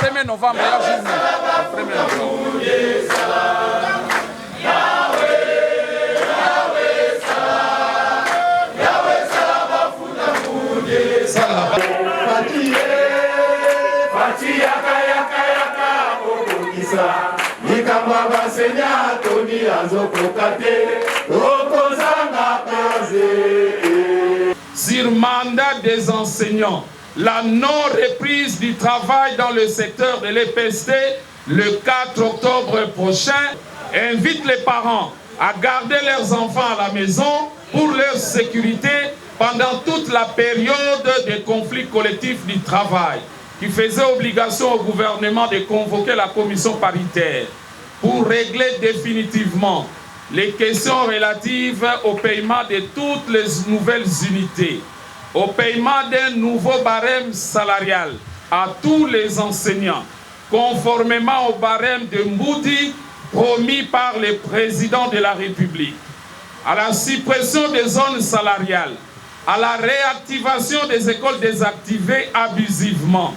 le 1er novembre, il y a journée. Le 1er novembre. Sur mandat des enseignants, la non-reprise du travail dans le secteur de l'EPST le 4 octobre prochain invite les parents à garder leurs enfants à la maison pour leur sécurité pendant toute la période des conflits collectifs du travail, qui faisait obligation au gouvernement de convoquer la commission paritaire pour régler définitivement les questions relatives au paiement de toutes les nouvelles unités, au paiement d'un nouveau barème salarial à tous les enseignants, conformément au barème de Moody promis par le président de la République, à la suppression des zones salariales, à la réactivation des écoles désactivées abusivement,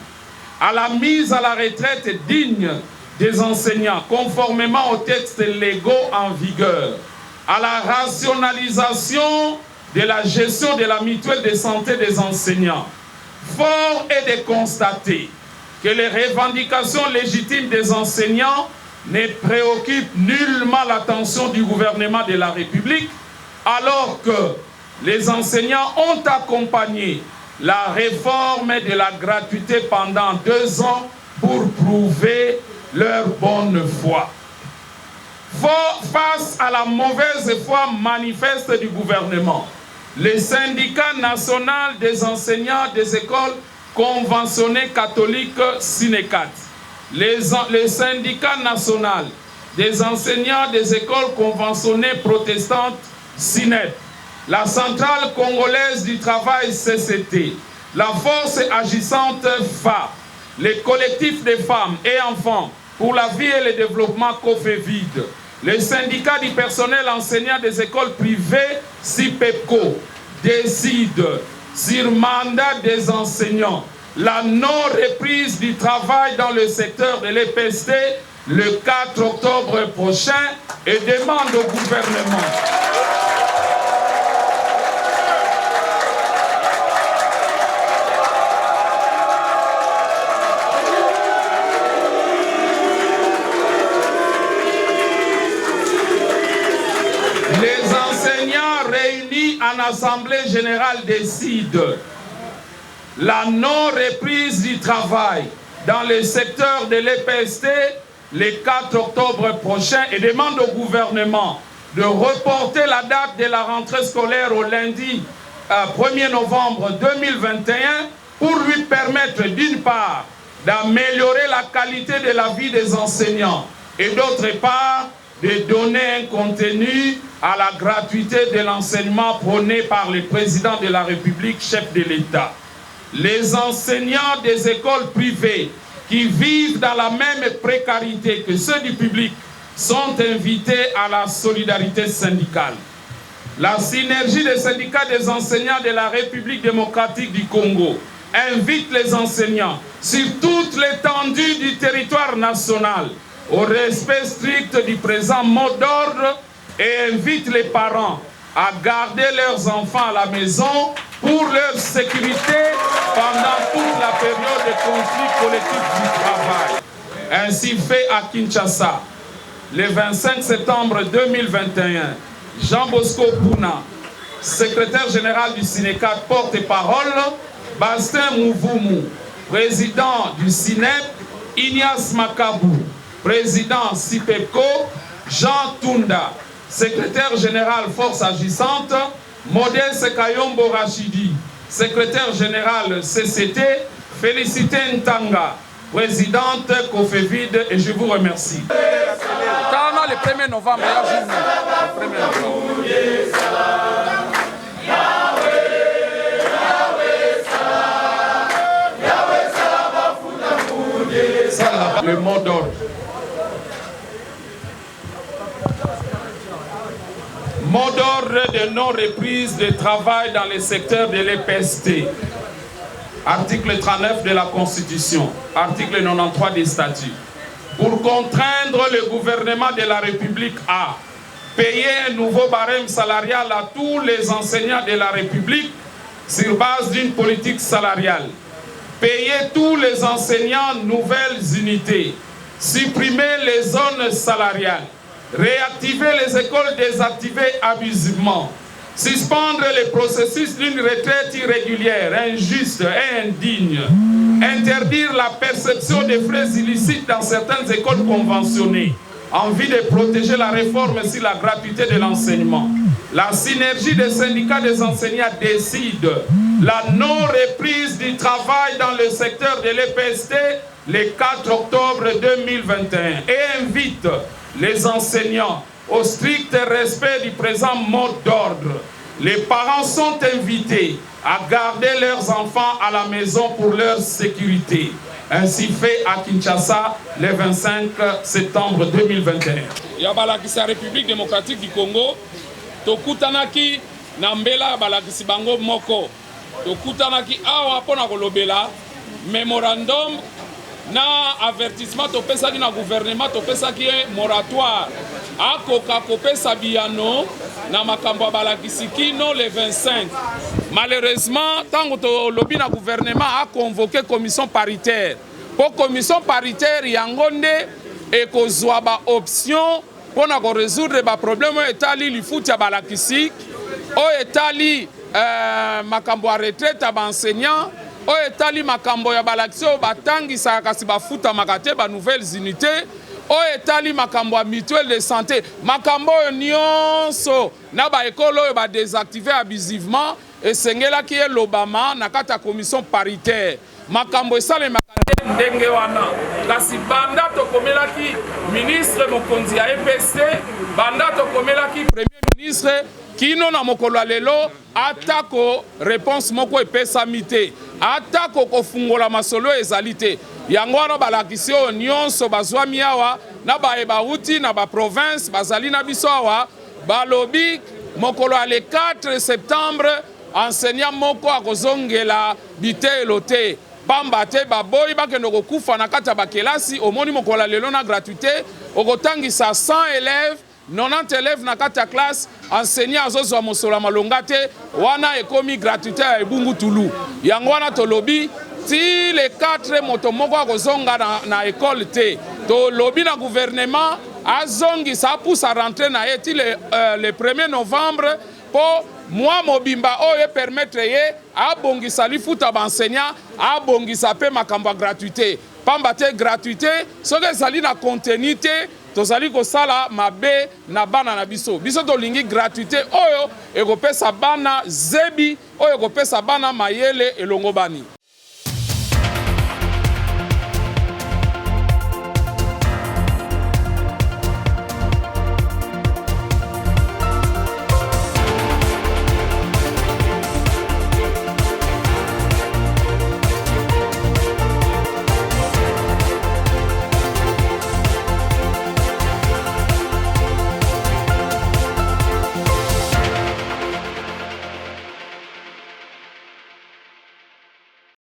à la mise à la retraite digne des enseignants, conformément aux textes légaux en vigueur, à la rationalisation de la gestion de la mutuelle de santé des enseignants. Fort est de constater que les revendications légitimes des enseignants ne préoccupent nullement l'attention du gouvernement de la République, alors que les enseignants ont accompagné la réforme de la gratuité pendant 2 ans pour prouver leur bonne foi. Face à la mauvaise foi manifeste du gouvernement, le syndicat national des enseignants des écoles conventionnées catholiques SYNECAT, le syndicat national des enseignants des écoles conventionnées protestantes SYNEP, la centrale congolaise du travail CCT, la force agissante FA, les collectifs de femmes et enfants pour la vie et le développement COFEVID, le syndicat du personnel enseignant des écoles privées CIPEPCO décide sur mandat des enseignants la non-reprise du travail dans le secteur de l'EPST le 4 octobre prochain et demande au gouvernement en Assemblée générale décide la non-reprise du travail dans le secteur de l'EPST le 4 octobre prochain et demande au gouvernement de reporter la date de la rentrée scolaire au lundi 1er novembre 2021 pour lui permettre d'une part d'améliorer la qualité de la vie des enseignants et d'autre part de donner un contenu à la gratuité de l'enseignement prôné par le président de la République, chef de l'État. Les enseignants des écoles privées qui vivent dans la même précarité que ceux du public sont invités à la solidarité syndicale. La synergie des syndicats des enseignants de la République démocratique du Congo invite les enseignants sur toute l'étendue du territoire national au respect strict du présent mot d'ordre et invite les parents à garder leurs enfants à la maison pour leur sécurité pendant toute la période de conflit collectif du travail. Ainsi fait à Kinshasa, le 25 septembre 2021, Jean Bosco Pouna, secrétaire général du SYNECAT, porte-parole, Bastin Mouvoumou, président du SYNEP, Ignace Makabou, président CIPEPCO, Jean Tunda, secrétaire général force agissante, Modeste Kayombo Rachidi, secrétaire général CCT, Félicité Ntanga, présidente COFEVID, et je vous remercie. Quand le 1er novembre, il y a journée. Le 1er novembre. Le mot d'ordre. Mot d'ordre de non-reprise de travail dans le secteur de l'EPST. article 39 de la Constitution, article 93 des statuts, pour contraindre le gouvernement de la République à payer un nouveau barème salarial à tous les enseignants de la République sur base d'une politique salariale, payer tous les enseignants nouvelles unités, supprimer les zones salariales, réactiver les écoles désactivées abusivement, suspendre les processus d'une retraite irrégulière, injuste et indigne, interdire la perception des frais illicites dans certaines écoles conventionnées, en vue de protéger la réforme sur la gratuité de l'enseignement. La synergie des syndicats des enseignants décide la non-reprise du travail dans le secteur de l'EPST le 4 octobre 2021 et invite les enseignants au strict respect du présent mode d'ordre. Les parents sont invités à garder leurs enfants à la maison pour leur sécurité. Ainsi fait à Kinshasa le 25 septembre 2021. Yabalakisa République démocratique du Congo, tokutanaki nambela balakisi bango moko. Tokutanaki awa pona kolobela mémorandum na avertissement topesaki na gouvernement topesaki moratoire akoka kopesa biyano na makambo ya balakisi kino le 25. Malheureusement, tant que lobby na gouvernement a convoqué commission paritaire. Pour commission paritaire, yangonde et kozwa ba option pour résoudre ba problème etali li futi ya balakisi o etali makambo ya retraite ya enseignant o etali makambo ya balakisi o batangisa kasi bafuta makate ba nouvelles unités o etali makambo ya mutuelle de santé makambo nyonso na ba ekolo oyo ba désactiver abusivement esengela ki elobama na kati ya commission paritaire makambo esalemaka ndenge wana kasi banda tokomelaki ministre mokonzi ya EPST banda tokomelaki premier ministre kino na mokolo lelo atako réponse moko epesami te atako kofungola masolo ezali te yango wana balakisi oyo nyonso bazwami awa na bauti na baprovince bazali na biso awa balobi mokolo ya le 4 septembre enseignant moko akozongela bitelo te pamba te baboyi bakende kokufa na kati ya bakelasi omoni mokolo lelo na gratuité okotangisa 100 élèves 90 élèves na kati ya classe enseignant azozwa mosolo ya malonga te wana ekomi gratuité ya ebungu tulu yango wana tolobi ti le 4 moto moko akozonga na école te tolobi na gouvernement azongisa apusa rentrer na ye ti le 1er novembre po moi mobimba oyo permettre ye abongisa lifuta baenseignant abongisa pe makambo ya gratuité pamba te gratuité soki ezali na contenu te tozali kosala mabe na bana na biso biso tolingi gratuité oyo ekopesa bana zebi oyo ekopesa bana mayele elongo bani